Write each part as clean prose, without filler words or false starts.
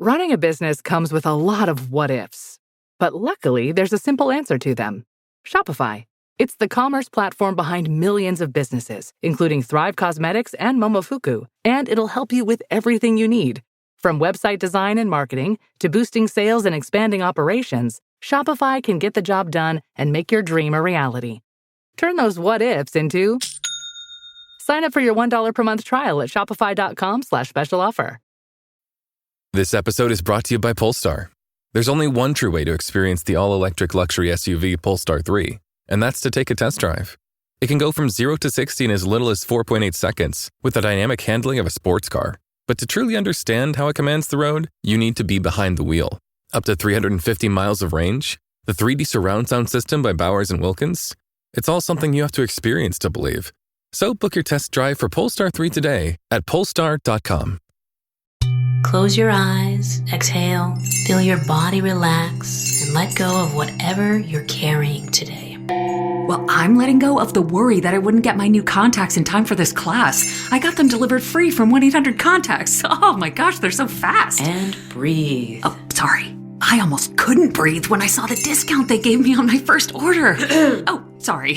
Running a business comes with a lot of what-ifs. But luckily, there's a simple answer to them. Shopify. It's the commerce platform behind millions of businesses, including Thrive Cosmetics and Momofuku, and it'll help you with everything you need. From website design and marketing to boosting sales and expanding operations, Shopify can get the job done and make your dream a reality. Turn those what-ifs into... Sign up for your $1 per month trial at shopify.com/special offer. This episode is brought to you by Polestar. There's only one true way to experience the all-electric luxury SUV Polestar 3, and that's to take a test drive. It can go from 0 to 60 in as little as 4.8 seconds with the dynamic handling of a sports car. But to truly understand how it commands the road, you need to be behind the wheel. Up to 350 miles of range, the 3D surround sound system by Bowers & Wilkins. It's all something you have to experience to believe. So book your test drive for Polestar 3 today at polestar.com. Close your eyes, exhale, feel your body relax, and let go of whatever you're carrying today. Well, I'm letting go of the worry that I wouldn't get my new contacts in time for this class. I got them delivered free from 1-800-CONTACTS. Oh my gosh, they're so fast. And breathe. Oh, sorry. I almost couldn't breathe when I saw the discount they gave me on my first order. Oh, sorry.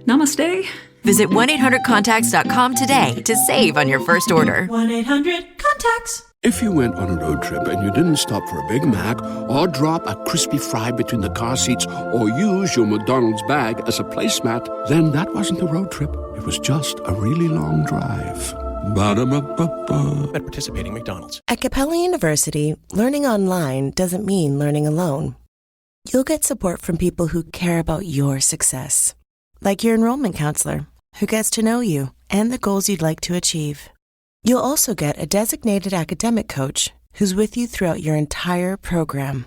Namaste. Visit 1-800-CONTACTS.com today to save on your first order. 1-800-CONTACTS. If you went on a road trip and you didn't stop for a Big Mac or drop a crispy fry between the car seats or use your McDonald's bag as a placemat, then that wasn't a road trip. It was just a really long drive. Ba-da-ba-ba-ba. At participating McDonald's. At Capella University, learning online doesn't mean learning alone. You'll get support from people who care about your success, like your enrollment counselor, who gets to know you and the goals you'd like to achieve. You'll also get a designated academic coach who's with you throughout your entire program.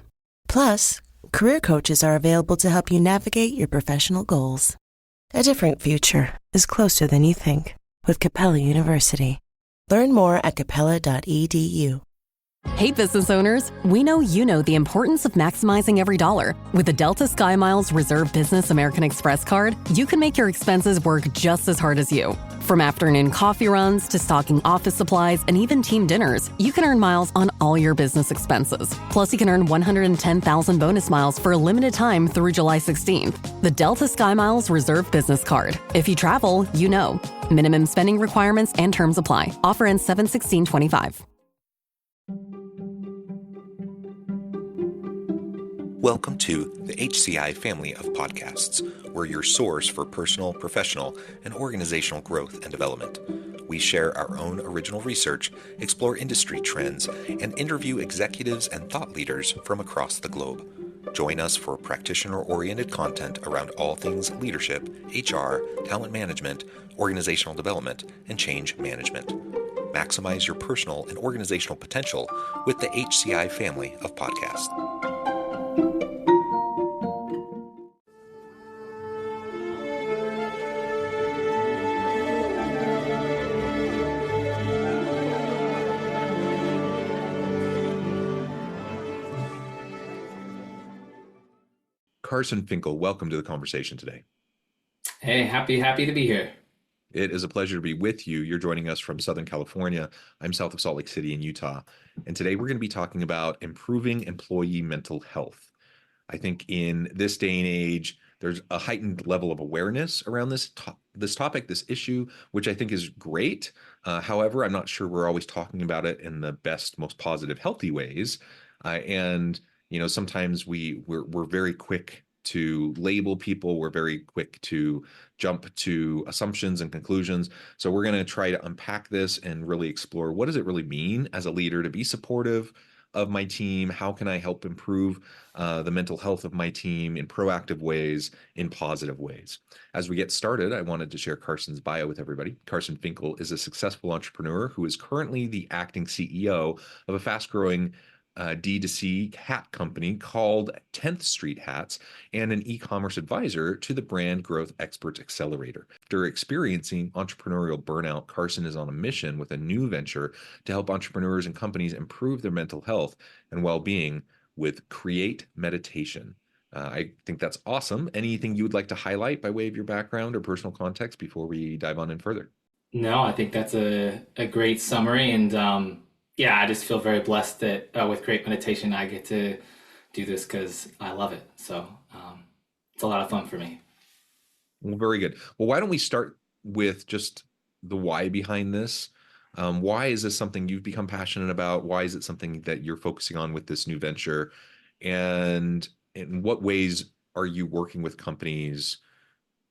Plus, career coaches are available to help you navigate your professional goals. A different future is closer than you think with Capella University. Learn more at capella.edu. Hey business owners, we know you know the importance of maximizing every dollar. With the Delta SkyMiles Reserve Business American Express card, you can make your expenses work just as hard as you. From afternoon coffee runs to stocking office supplies and even team dinners, you can earn miles on all your business expenses. Plus, you can earn 110,000 bonus miles for a limited time through July 16th. The Delta SkyMiles Reserve Business Card. If you travel, you know. Minimum spending requirements and terms apply. Offer ends 7/16/25. Welcome to the HCI family of podcasts. We're your source for personal, professional, and organizational growth and development. We share our own original research, explore industry trends, and interview executives and thought leaders from across the globe. Join us for practitioner-oriented content around all things leadership, HR, talent management, organizational development, and change management. Maximize your personal and organizational potential with the HCI family of podcasts. Carson Finkle, welcome to the conversation today. Hey, happy to be here. It is a pleasure to be with you. You're joining us from Southern California. I'm south of Salt Lake City in Utah. And today we're going to be talking about improving employee mental health. I think in this day and age, there's a heightened level of awareness around this topic, this issue, which I think is great. However, I'm not sure we're always talking about it in the best, most positive, healthy ways. Sometimes we're very quick to label people. We're very quick to jump to assumptions and conclusions. So we're going to try to unpack this and really explore, what does it really mean as a leader to be supportive of my team? How can I help improve the mental health of my team in proactive ways, in positive ways? As we get started, I wanted to share Carson's bio with everybody. Carson Finkle is a successful entrepreneur who is currently the acting CEO of a fast-growing D2C hat company called 10th Street Hats and an e-commerce advisor to the Brand Growth Experts Accelerator. After experiencing entrepreneurial burnout, Carson is on a mission with a new venture to help entrepreneurs and companies improve their mental health and well-being with Create Meditation. I think that's awesome. Anything you would like to highlight by way of your background or personal context before we dive on in further? No, I think that's a great summary. And Yeah, I just feel very blessed that with Great Meditation, I get to do this because I love it. So it's a lot of fun for me. Well, very good. Well, why don't we start with just the why behind this? Why is this something you've become passionate about? Why is it something that you're focusing on with this new venture? And in what ways are you working with companies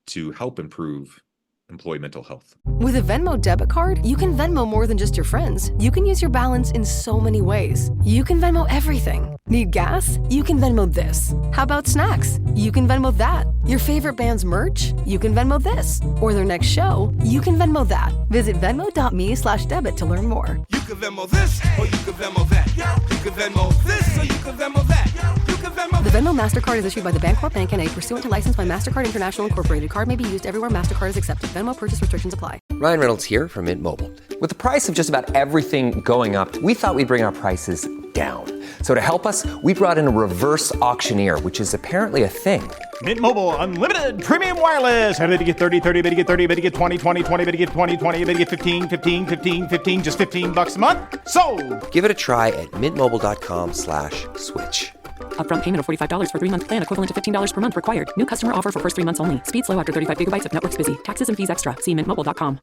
to help improve employee mental health? With a Venmo debit card, you can Venmo more than just your friends. You can use your balance in so many ways. You can Venmo everything. Need gas? You can Venmo this. How about snacks? You can Venmo that. Your favorite band's merch? You can Venmo this. Or their next show? You can Venmo that. Visit venmo.me/debit to learn more. You can Venmo this, or you can Venmo that. You can Venmo this, or you can Venmo that. You can Venmo. The Venmo MasterCard is issued by the Bancorp Bank N.A. pursuant to license by MasterCard International Incorporated. Card may be used everywhere MasterCard is accepted. Venmo purchase restrictions apply. Ryan Reynolds here from Mint Mobile. With the price of just about everything going up, we thought we'd bring our prices down. So to help us, we brought in a reverse auctioneer, which is apparently a thing. Mint Mobile Unlimited Premium Wireless. How to get 30, 30, bit to get 30, bit to get 20, 20, 20, bit to get 20, 20, bit to get 15, 15, 15, 15, just $15 a month? Sold! Give it a try at mintmobile.com/switch. Upfront payment of $45 for 3-month plan equivalent to $15 per month required. New customer offer for first 3 months only. Speed slow after 35 gigabytes if network's busy. Taxes and fees extra. See mintmobile.com.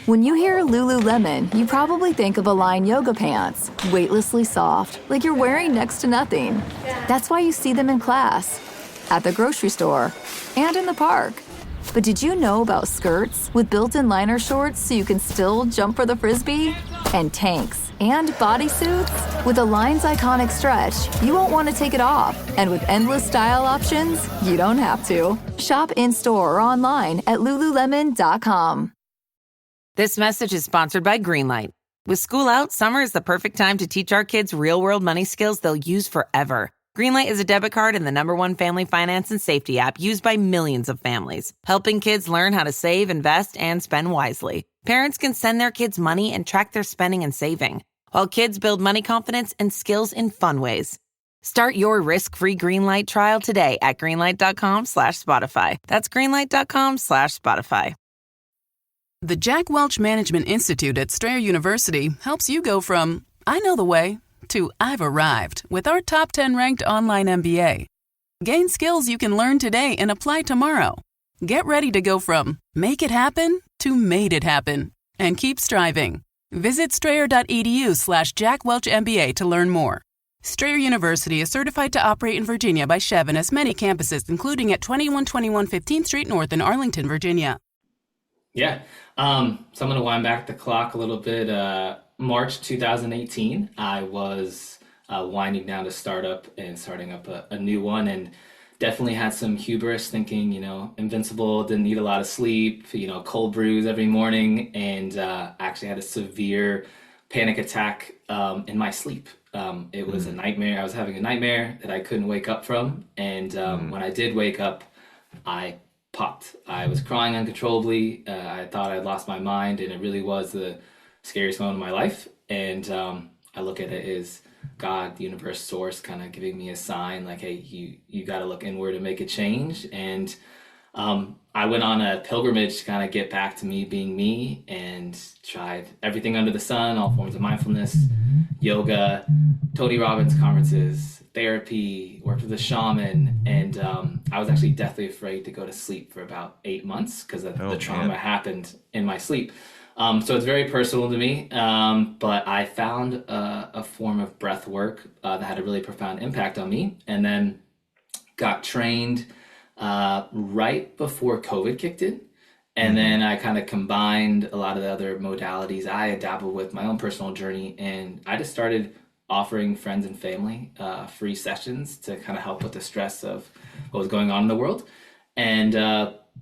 When you hear Lululemon, you probably think of Align yoga pants. Weightlessly soft, like you're wearing next to nothing. That's why you see them in class, at the grocery store, and in the park. But did you know about skirts with built-in liner shorts so you can still jump for the Frisbee? And tanks and bodysuits? With Align's iconic stretch, you won't want to take it off. And with endless style options, you don't have to. Shop in-store or online at Lululemon.com. This message is sponsored by Greenlight. With school out, summer is the perfect time to teach our kids real-world money skills they'll use forever. Greenlight is a debit card and the #1 family finance and safety app used by millions of families, helping kids learn how to save, invest, and spend wisely. Parents can send their kids money and track their spending and saving, while kids build money confidence and skills in fun ways. Start your risk-free Greenlight trial today at greenlight.com/Spotify. That's greenlight.com/Spotify. The Jack Welch Management Institute at Strayer University helps you go from, I know the way, to I've arrived with our top 10 ranked online MBA. Gain skills you can learn today and apply tomorrow. Get ready to go from make it happen to made it happen and keep striving. Visit strayer.edu/Jack Welch MBA to learn more. Strayer University is certified to operate in Virginia by Chev and has many campuses, including at 2121 15th Street North in Arlington, Virginia. Yeah. So I'm going to wind back the clock a little bit. March 2018, I was winding down a startup and starting up a new one, and definitely had some hubris thinking, invincible, didn't need a lot of sleep, cold brews every morning, and actually had a severe panic attack in my sleep. It was a nightmare. I was having a nightmare that I couldn't wake up from, and when I did wake up, I popped. I was crying uncontrollably. I thought I'd lost my mind, and it really was the scariest moment of my life. And I look at it as God, the universe, source, kind of giving me a sign like, hey, you got to look inward and make a change. And I went on a pilgrimage to kind of get back to me being me, and tried everything under the sun, all forms of mindfulness, yoga, Tony Robbins conferences, therapy, worked with a shaman, and I was actually deathly afraid to go to sleep for about 8 months because the trauma happened in my sleep. So it's very personal to me, but I found a form of breath work that had a really profound impact on me, and then got trained right before COVID kicked in. And then I kind of combined a lot of the other modalities I had dabbled with, my own personal journey, and I just started offering friends and family free sessions to kind of help with the stress of what was going on in the world. And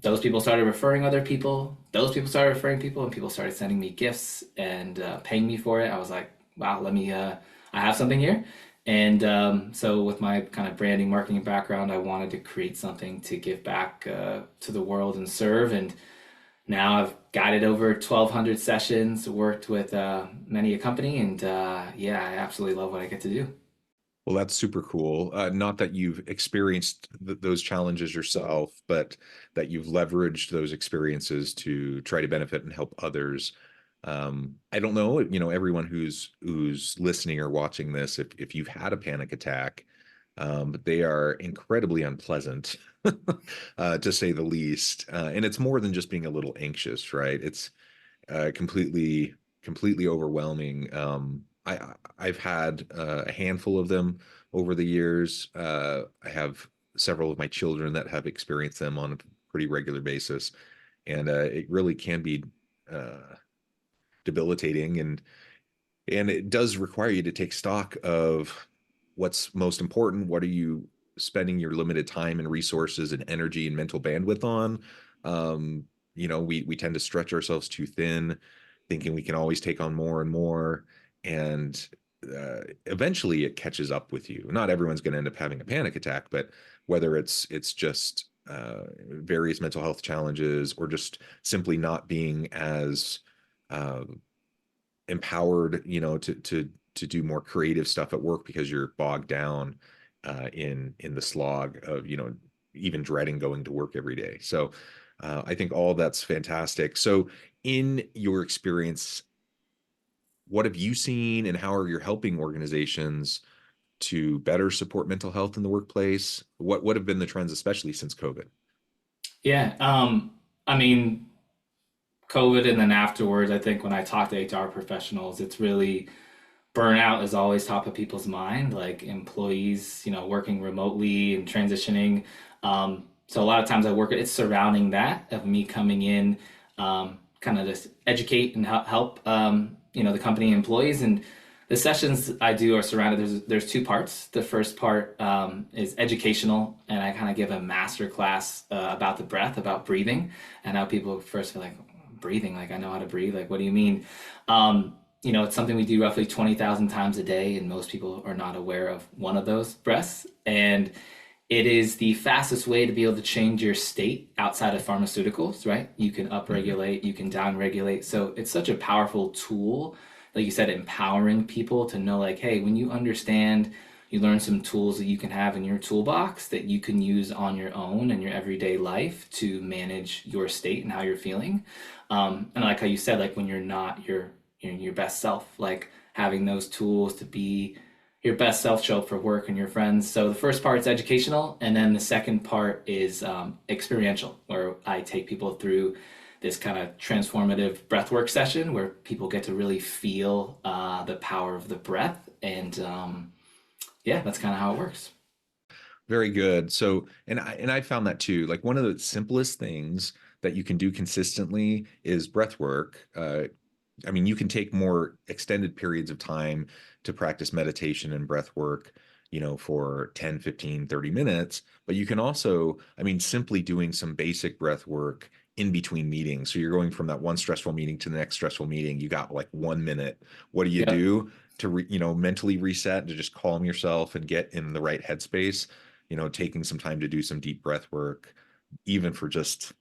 those people started referring other people. Those people started referring people, and people started sending me gifts and paying me for it. I was like, wow, let me, I have something here. And so with my kind of branding, marketing background, I wanted to create something to give back to the world and serve. And now I've guided over 1,200 sessions, worked with many a company, and yeah, I absolutely love what I get to do. Well, that's super cool. Not that you've experienced those challenges yourself, but that you've leveraged those experiences to try to benefit and help others I don't know, everyone who's listening or watching this, if you've had a panic attack, but they are incredibly unpleasant, to say the least. And it's more than just being a little anxious, right? It's completely overwhelming. I've had a handful of them over the years. I have several of my children that have experienced them on a pretty regular basis, and it really can be debilitating, and it does require you to take stock of what's most important. What are you spending your limited time and resources and energy and mental bandwidth on? We tend to stretch ourselves too thin, thinking we can always take on more and more, and eventually it catches up with you. Not everyone's going to end up having a panic attack, but whether it's just various mental health challenges, or just simply not being as empowered, to do more creative stuff at work because you're bogged down in the slog of, even dreading going to work every day. So I think all that's fantastic. So in your experience, what have you seen, and how are you helping organizations to better support mental health in the workplace? What have been the trends, especially since COVID? Yeah. I mean, COVID and then afterwards, I think when I talk to HR professionals, it's really burnout is always top of people's mind, like employees, working remotely and transitioning. So a lot of times it's surrounding that of me coming in, kind of just educate and help, the company employees. And the sessions I do are surrounded, there's two parts. The first part is educational, and I kind of give a master class about the breath, about breathing, and how people first feel like, breathing, like I know how to breathe, like what do you mean? It's something we do roughly 20,000 times a day, and most people are not aware of one of those breaths. And it is the fastest way to be able to change your state outside of pharmaceuticals, right? You can upregulate, you can downregulate. So it's such a powerful tool, like you said, empowering people to know, like, hey, when you understand, you learn some tools that you can have in your toolbox that you can use on your own in your everyday life to manage your state and how you're feeling. And like how you said, like when you're not your best self, like having those tools to be your best self, show up for work and your friends. So the first part is educational, and then the second part is experiential, where I take people through this kind of transformative breathwork session where people get to really feel the power of the breath. And that's kind of how it works. Very good. So, and I found that too. Like one of the simplest things that you can do consistently is breath work. You can take more extended periods of time to practice meditation and breath work, for 10, 15, 30 minutes. But you can also, simply doing some basic breath work in between meetings. So you're going from that one stressful meeting to the next stressful meeting. You got like 1 minute. What do you do to, mentally reset, to just calm yourself and get in the right headspace? Taking some time to do some deep breath work, even for just,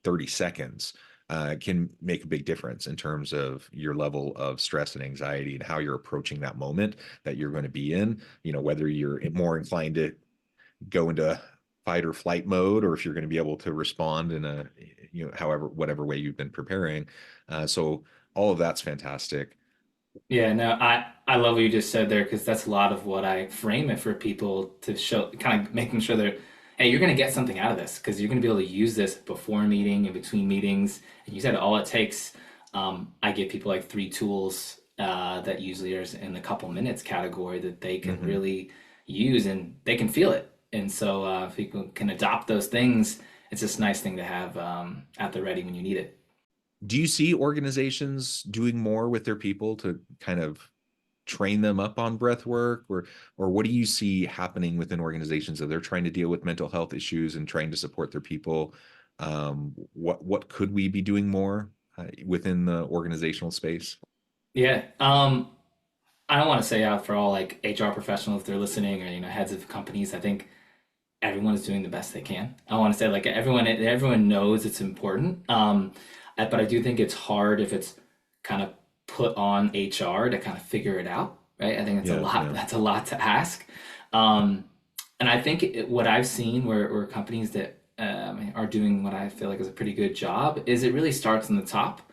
30 seconds, can make a big difference in terms of your level of stress and anxiety and how you're approaching that moment that you're going to be in, whether you're more inclined to go into fight or flight mode, or if you're going to be able to respond in a, whatever way you've been preparing. So all of that's fantastic. Yeah, no, I love what you just said there, because that's a lot of what I frame it for people to show, kind of making sure they're, hey, you're going to get something out of this, because you're going to be able to use this before a meeting and between meetings. And you said all it takes, I give people like 3 tools that usually are in the couple minutes category that they can really use, and they can feel it. And so if people can adopt those things, it's just a nice thing to have at the ready when you need it. Do you see organizations doing more with their people to kind of train them up on breath work, or what do you see happening within organizations that they're trying to deal with mental health issues and trying to support their people? What could we be doing more within the organizational space? Yeah. I don't want to say out for all like HR professionals if they're listening, or heads of companies. I think everyone is doing the best they can. I want to say like everyone knows it's important. But I do think it's hard if it's kind of put on HR to kind of figure it out, right? I think it's a lot. Yeah. That's a lot to ask. And I think what I've seen where companies that are doing what I feel like is a pretty good job is it really starts in the top.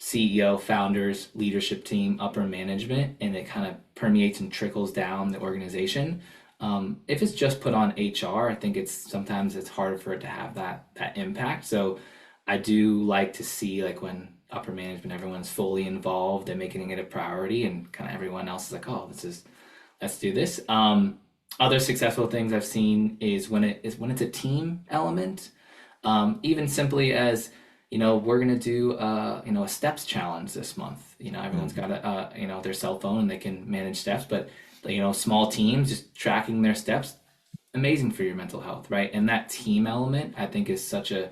CEO, founders, leadership team, upper management, and it kind of permeates and trickles down the organization. If it's just put on HR, I think sometimes it's harder for it to have that impact. So I do like to see like when upper management, everyone's fully involved and making it a priority, and kind of everyone else is like, oh, let's do this. Other successful things I've seen is when it's a team element, even simply as, we're gonna do a steps challenge this month. Everyone's got their cell phone and they can manage steps, but small teams just tracking their steps, amazing for your mental health, right? And that team element, I think, is such a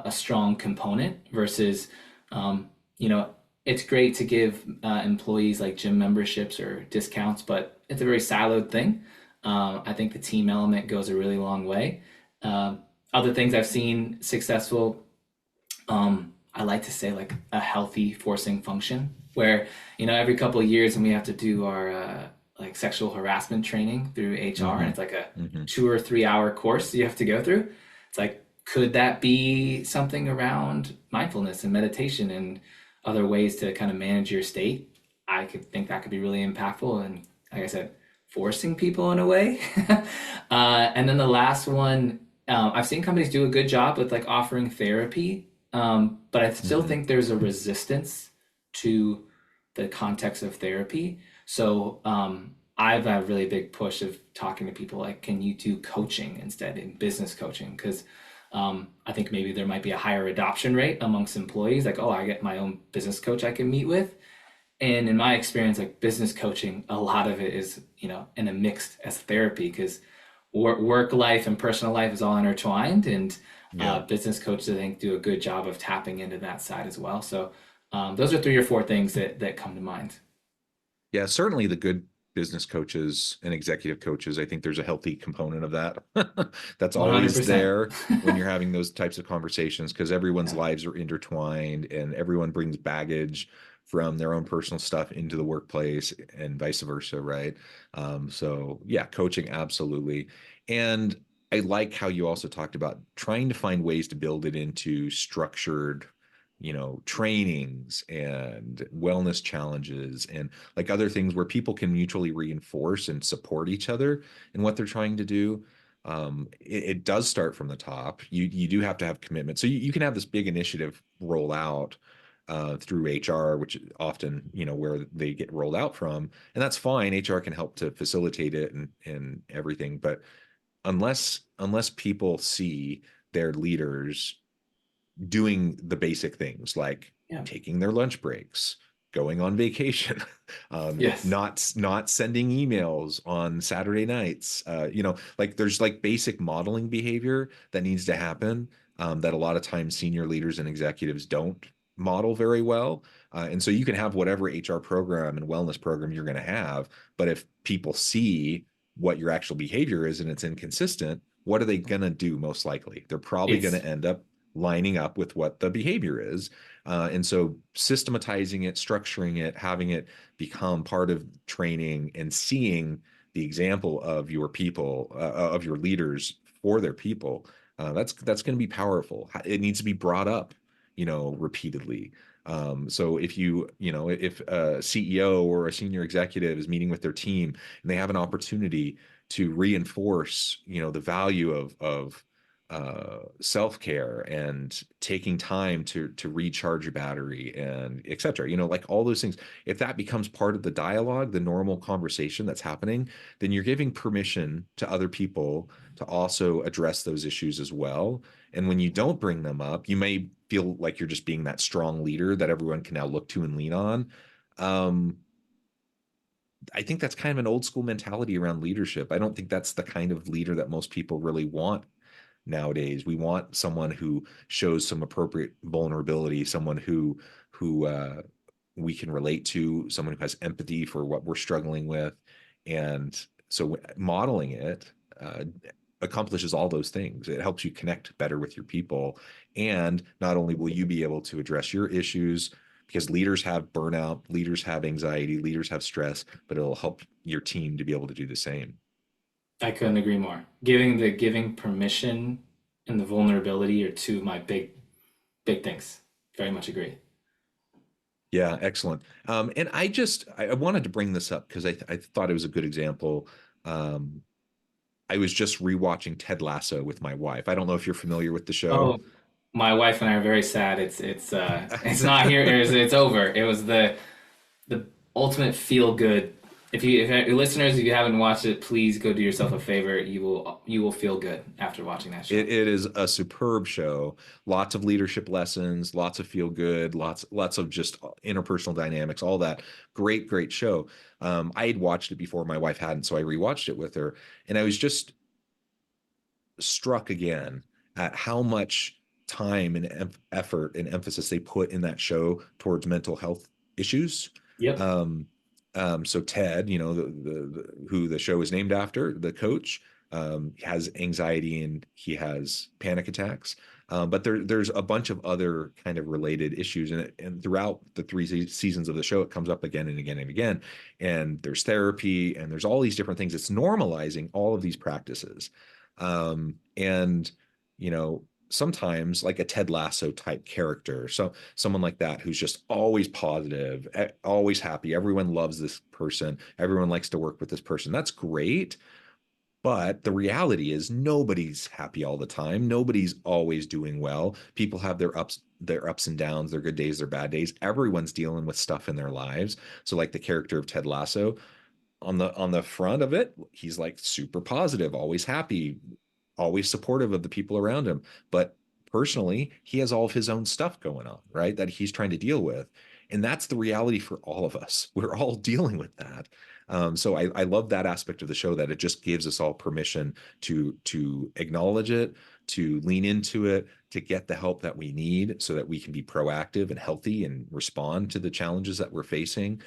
strong component versus, it's great to give employees like gym memberships or discounts, but it's a very siloed thing. I think the team element goes a really long way. Other things I've seen successful, I like to say like a healthy forcing function where, every couple of years when we have to do our like sexual harassment training through HR, and it's like a 2 or 3 hour course you have to go through. It's like, could that be something around mindfulness and meditation and other ways to kind of manage your state? I could think that could be really impactful. And like I said, forcing people in a way. And then the last one, I've seen companies do a good job with like offering therapy. But I still think there's a resistance to the context of therapy. So I've had a really big push of talking to people like, can you do coaching instead in business coaching? Because I think maybe there might be a higher adoption rate amongst employees. Like, oh, I get my own business coach I can meet with. And in my experience, like business coaching, a lot of it is, in a mixed as therapy, because work life and personal life is all intertwined. And business coaches, I think, do a good job of tapping into that side as well. So those are 3 or 4 things that come to mind. Yeah, certainly the good business coaches and executive coaches, I think there's a healthy component of that. That's always 100%. there when you're having those types of conversations, because everyone's lives are intertwined and everyone brings baggage from their own personal stuff into the workplace and vice versa, right? So yeah, coaching, absolutely. And I like how you also talked about trying to find ways to build it into structured, trainings and wellness challenges and like other things where people can mutually reinforce and support each other in what they're trying to do. It does start from the top. You do have to have commitment. So you can have this big initiative roll out through HR, which often, where they get rolled out from, and that's fine. HR can help to facilitate it and everything. But unless people see their leaders doing the basic things like taking their lunch breaks, going on vacation, Yes. not sending emails on Saturday nights, like there's like basic modeling behavior that needs to happen, that a lot of times senior leaders and executives don't model very well. And so you can have whatever HR program and wellness program you're going to have, but if people see what your actual behavior is and it's inconsistent, what are they going to do? Most likely, they're probably going to end up lining up with what the behavior is. And so systematizing it, structuring it, having it become part of training and seeing the example of your people, of your leaders for their people, that's going to be powerful. It needs to be brought up, repeatedly. So if if a CEO or a senior executive is meeting with their team and they have an opportunity to reinforce, the value of self-care and taking time to recharge your battery and et cetera, like all those things, if that becomes part of the dialogue, the normal conversation that's happening, then you're giving permission to other people to also address those issues as well. And when you don't bring them up, you may feel like you're just being that strong leader that everyone can now look to and lean on. I think that's kind of an old school mentality around leadership. I don't think that's the kind of leader that most people really want nowadays. We want someone who shows some appropriate vulnerability, someone who we can relate to, someone who has empathy for what we're struggling with. And so modeling it accomplishes all those things. It helps you connect better with your people. And not only will you be able to address your issues, because leaders have burnout, leaders have anxiety, leaders have stress, but it'll help your team to be able to do the same. I couldn't agree more. Giving permission and the vulnerability are 2 of my big things. Very much agree. Yeah, excellent. And I wanted to bring this up because I thought it was a good example. Um, I was just rewatching Ted Lasso with my wife. I don't know if you're familiar with the show. Oh, my wife and I are very sad. It's not here. It's over. It was the ultimate feel good. If your listeners, if you haven't watched it, please go do yourself a favor. You will feel good after watching that show. It is a superb show. Lots of leadership lessons, lots of feel good, lots of just interpersonal dynamics, all that. Great show. I had watched it before, my wife hadn't, so I rewatched it with her, and I was just struck again at how much time and effort and emphasis they put in that show towards mental health issues. Yep. So Ted, who the show is named after, the coach, has anxiety and he has panic attacks. But there's a bunch of other kind of related issues, and throughout the three seasons of the show, it comes up again and again and again. And there's therapy, and there's all these different things. It's normalizing all of these practices. And sometimes like a Ted Lasso type character, so someone like that who's just always positive, always happy. Everyone loves this person. Everyone likes to work with this person. That's great. But the reality is nobody's happy all the time. Nobody's always doing well. People have their ups and downs, their good days, their bad days. Everyone's dealing with stuff in their lives. So like the character of Ted Lasso, on the front of it, he's like super positive, always happy, always supportive of the people around him. But personally, he has all of his own stuff going on, right? That he's trying to deal with. And that's the reality for all of us. We're all dealing with that. So I love that aspect of the show, that it just gives us all permission to acknowledge it, to lean into it, to get the help that we need so that we can be proactive and healthy and respond to the challenges that we're facing.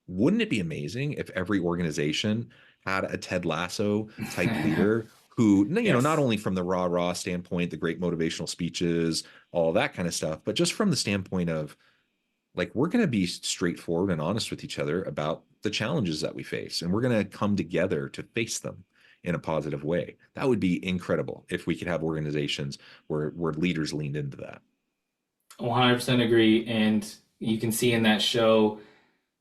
Wouldn't it be amazing if every organization had a Ted Lasso type leader who, Yes. not only from the rah standpoint, the great motivational speeches, all that kind of stuff, but just from the standpoint of like, we're going to be straightforward and honest with each other about the challenges that we face, and we're going to come together to face them in a positive way. That would be incredible if we could have organizations where leaders leaned into that. 100% agree. And you can see in that show,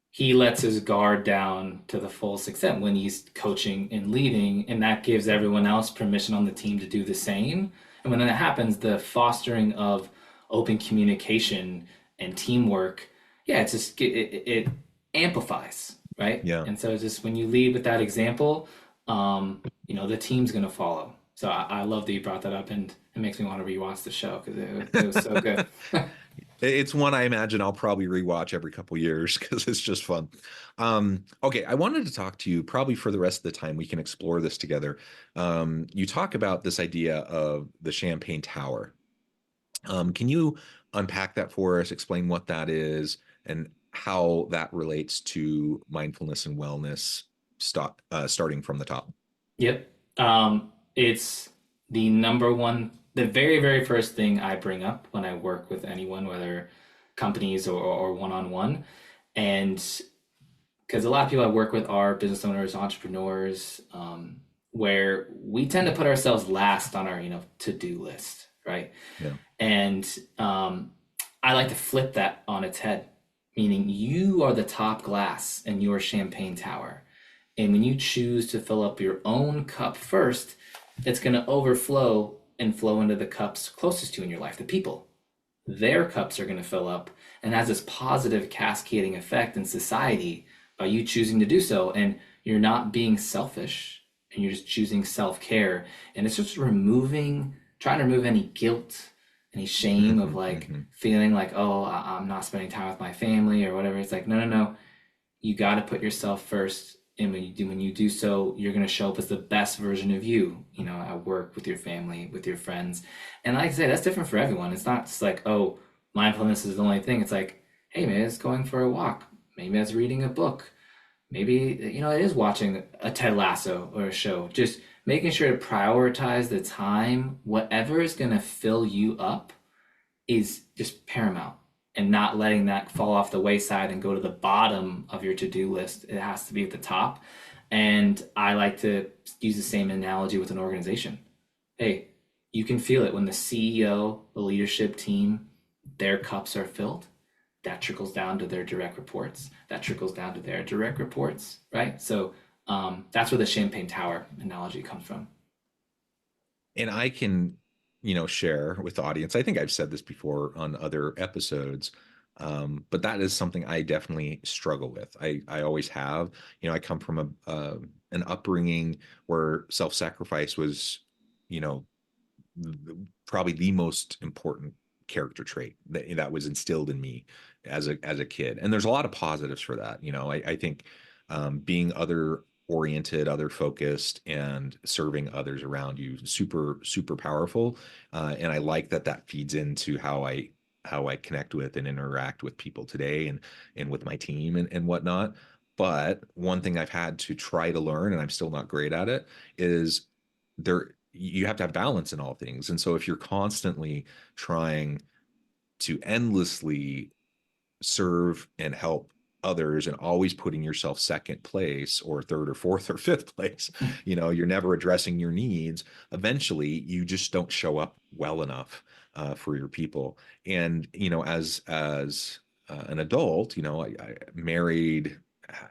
he lets his guard down to the fullest extent when he's coaching and leading, and that gives everyone else permission on the team to do the same. And when that happens, the fostering of open communication and teamwork, it's just it amplifies, right? Yeah. And so it's just when you lead with that example, the team's going to follow. So I love that you brought that up, and it makes me want to rewatch the show because it was so good. It's one I imagine I'll probably rewatch every couple years because it's just fun. Okay, I wanted to talk to you probably for the rest of the time. We can explore this together. You talk about this idea of the Champagne Tower. Can you unpack that for us, explain what that is, and how that relates to mindfulness and wellness, starting from the top? Yep. It's the very, very first thing I bring up when I work with anyone, whether companies or one-on-one. And because a lot of people I work with are business owners, entrepreneurs, where we tend to put ourselves last on our, to-do list, right? Yeah. And I like to flip that on its head, meaning you are the top glass in your champagne tower. And when you choose to fill up your own cup first, it's going to overflow and flow into the cups closest to you in your life, the people. Their cups are going to fill up, and has this positive cascading effect in society by you choosing to do so. And you're not being selfish, and you're just choosing self-care. And it's just trying to remove any guilt, any shame of feeling like, oh, I'm not spending time with my family or whatever. It's like, no. You got to put yourself first. And when you do so, you're going to show up as the best version of you, at work, with your family, with your friends. And like I say, that's different for everyone. It's not just like, oh, mindfulness is the only thing. It's like, hey, maybe it's going for a walk. Maybe it's reading a book. Maybe, it is watching a Ted Lasso or a show. Just making sure to prioritize the time. Whatever is going to fill you up is just paramount. And not letting that fall off the wayside and go to the bottom of your to-do list. It has to be at the top. And I like to use the same analogy with an organization. Hey, you can feel it when the CEO, the leadership team, their cups are filled. that trickles down to their direct reports, that trickles down to their direct reports, right? So that's where the Champagne Tower analogy comes from. And I can, share with the audience. I think I've said this before on other episodes, but that is something I definitely struggle with. I always have. I come from an upbringing where self-sacrifice was, you know, probably the most important character trait that was instilled in me as a kid. And there's a lot of positives for that. I think being other oriented, other focused, and serving others around you super super powerful. And I like that feeds into how I connect with and interact with people today and with my team and whatnot. But one thing I've had to try to learn, and I'm still not great at it, is you have to have balance in all things. And so if you're constantly trying to endlessly serve and help others and always putting yourself second place or third or fourth or fifth place, you're never addressing your needs. Eventually, you just don't show up well enough for your people. And as an adult, I married,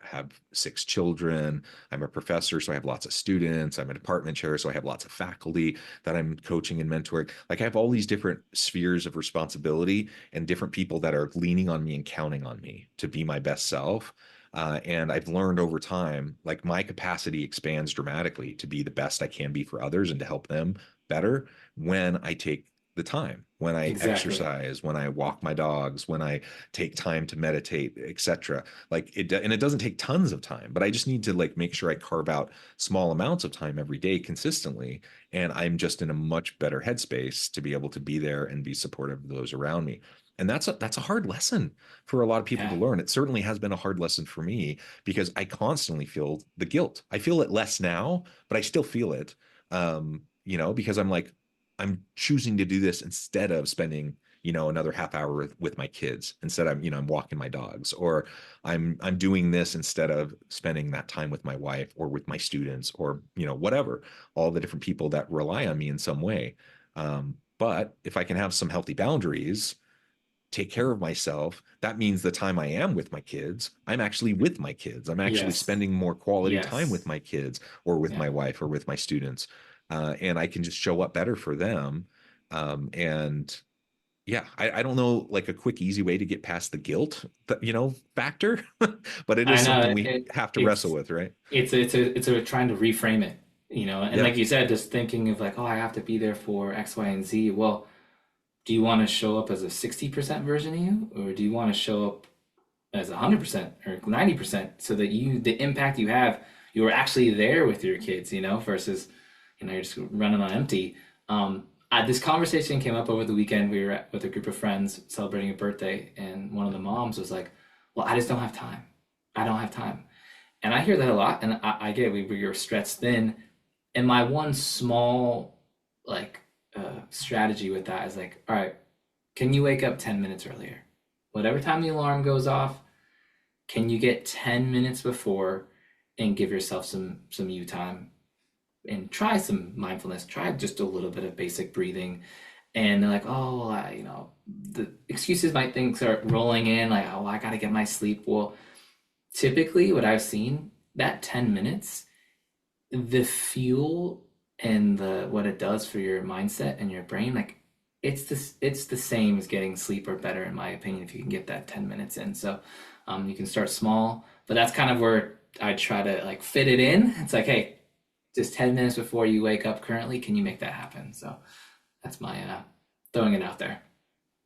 have 6 children. I'm a professor, so I have lots of students. I'm a department chair, so I have lots of faculty that I'm coaching and mentoring. Like I have all these different spheres of responsibility and different people that are leaning on me and counting on me to be my best self. And I've learned over time, like my capacity expands dramatically to be the best I can be for others and to help them better when I take the time, when I exercise, when I walk my dogs, when I take time to meditate, etc. And it doesn't take tons of time, but I just need to make sure I carve out small amounts of time every day consistently. And I'm just in a much better headspace to be able to be there and be supportive of those around me. And that's a hard lesson for a lot of people to learn. It certainly has been a hard lesson for me because I constantly feel the guilt. I feel it less now, but I still feel it. Because I'm choosing to do this instead of spending, another half hour with my kids. Instead, I'm walking my dogs, or I'm doing this instead of spending that time with my wife or with my students, or whatever, all the different people that rely on me in some way. But if I can have some healthy boundaries, take care of myself, that means the time I am with my kids, I'm actually with my kids. I'm actually spending more quality time with my kids or with my wife or with my students. And I can just show up better for them. I don't know, like a quick, easy way to get past the guilt, factor, but it is something we have to wrestle with, right? It's a trying to reframe it, and like you said, just thinking of oh, I have to be there for X, Y, and Z. Well, do you want to show up as a 60% version of you, or do you want to show up as 100% or 90% so that the impact you have, you're actually there with your kids, versus you're just running on empty. This conversation came up over the weekend. We were with a group of friends celebrating a birthday, and one of the moms was like, well, I just don't have time. I don't have time. And I hear that a lot, and I get it. We were stretched thin. And my one small strategy with that is all right, can you wake up 10 minutes earlier? Whatever time the alarm goes off, can you get 10 minutes before and give yourself some you time? And try some mindfulness, try just a little bit of basic breathing. And they're like, oh, the excuses might start rolling in, oh, I got to get my sleep. Well, typically what I've seen, that 10 minutes, the fuel and what it does for your mindset and your brain, it's the same as getting sleep or better, in my opinion, if you can get that 10 minutes in. So you can start small, but that's kind of where I try to fit it in. It's hey, just 10 minutes before you wake up currently, can you make that happen? So that's my throwing it out there.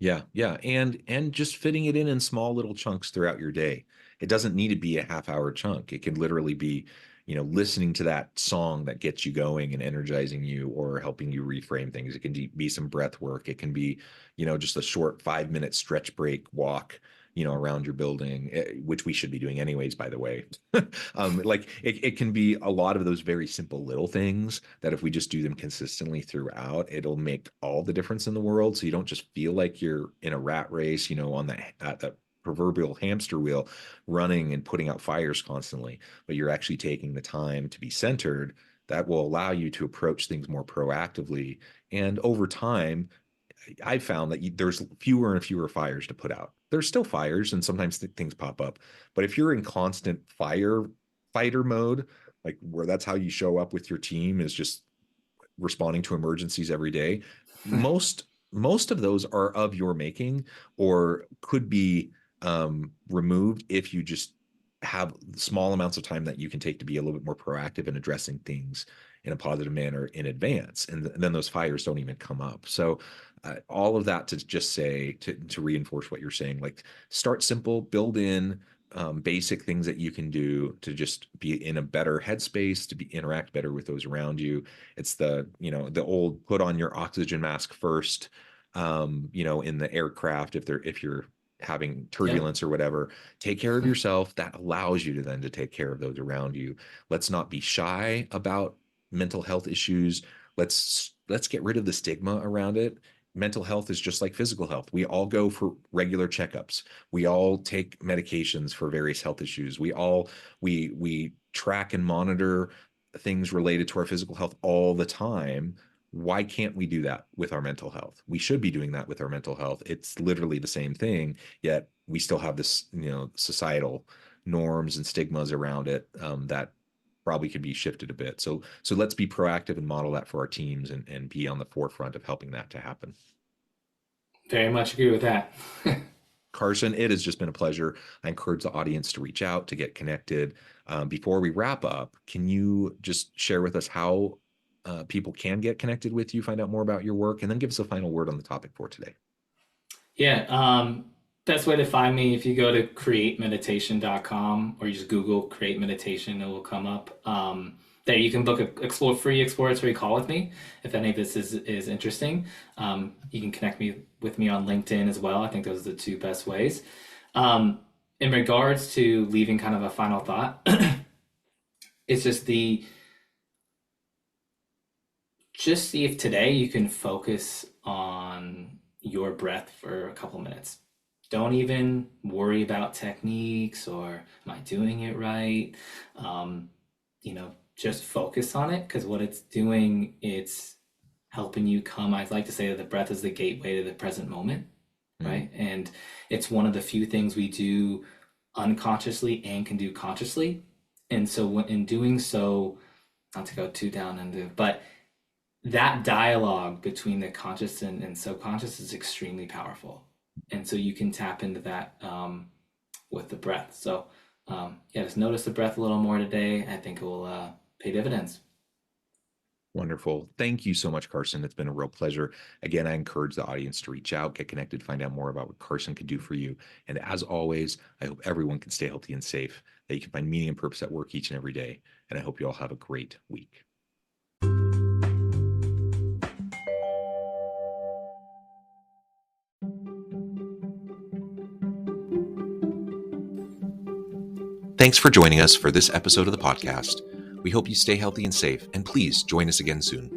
Yeah. And just fitting it in small little chunks throughout your day. It doesn't need to be a half-hour chunk. It can literally be, listening to that song that gets you going and energizing you or helping you reframe things. It can be some breath work. It can be, just a short 5-minute stretch break walk, around your building, which we should be doing anyways, by the way. It can be a lot of those very simple little things that if we just do them consistently throughout, it'll make all the difference in the world. So you don't just feel like you're in a rat race, on that proverbial hamster wheel, running and putting out fires constantly, but you're actually taking the time to be centered. That will allow you to approach things more proactively. And over time, I found that there's fewer and fewer fires to put out. There's still fires, and sometimes things pop up. But if you're in constant fighter mode, like where that's how you show up with your team, is just responding to emergencies every day, most of those are of your making, or could be removed if you just have small amounts of time that you can take to be a little bit more proactive in addressing things in a positive manner in advance, and then those fires don't even come up. So all of that to just say, to reinforce what you're saying, like start simple, build in basic things that you can do to just be in a better headspace, to interact better with those around you. It's the old put on your oxygen mask first, in the aircraft, if you're having turbulence or whatever. Take care of yourself. That allows you to then to take care of those around you. Let's not be shy about mental health issues. Let's get rid of the stigma around it. Mental health is just like physical health. We all go for regular checkups. We all take medications for various health issues. We track and monitor things related to our physical health all the time. Why can't we do that with our mental health? We should be doing that with our mental health. It's literally the same thing, yet we still have this, societal norms and stigmas around it that probably could be shifted a bit. So let's be proactive and model that for our teams, and be on the forefront of helping that to happen. Very much agree with that. Carson, it has just been a pleasure. I encourage the audience to reach out, to get connected. Before we wrap up, can you just share with us how people can get connected with you, find out more about your work, and then give us a final word on the topic for today? Yeah. Best way to find me, if you go to createmeditation.com, or you just Google Create Meditation, it will come up. There you can book a free exploratory call with me if any of this is interesting. You can connect with me on LinkedIn as well. I think those are the two best ways. In regards to leaving kind of a final thought, it's just see if today you can focus on your breath for a couple minutes. Don't even worry about techniques or am I doing it right? Just focus on it, because what it's doing, it's helping you come. I like to say that the breath is the gateway to the present moment, right? And it's one of the few things we do unconsciously and can do consciously. And so in doing so, not to go too down into, but that dialogue between the conscious and subconscious is extremely powerful. And so you can tap into that with the breath. So just notice the breath a little more today. I think it will pay dividends. Wonderful. Thank you so much, Carson. It's been a real pleasure. Again, I encourage the audience to reach out, get connected, find out more about what Carson can do for you. And as always, I hope everyone can stay healthy and safe, that you can find meaning and purpose at work each and every day. And I hope you all have a great week. Thanks for joining us for this episode of the podcast. We hope you stay healthy and safe, and please join us again soon.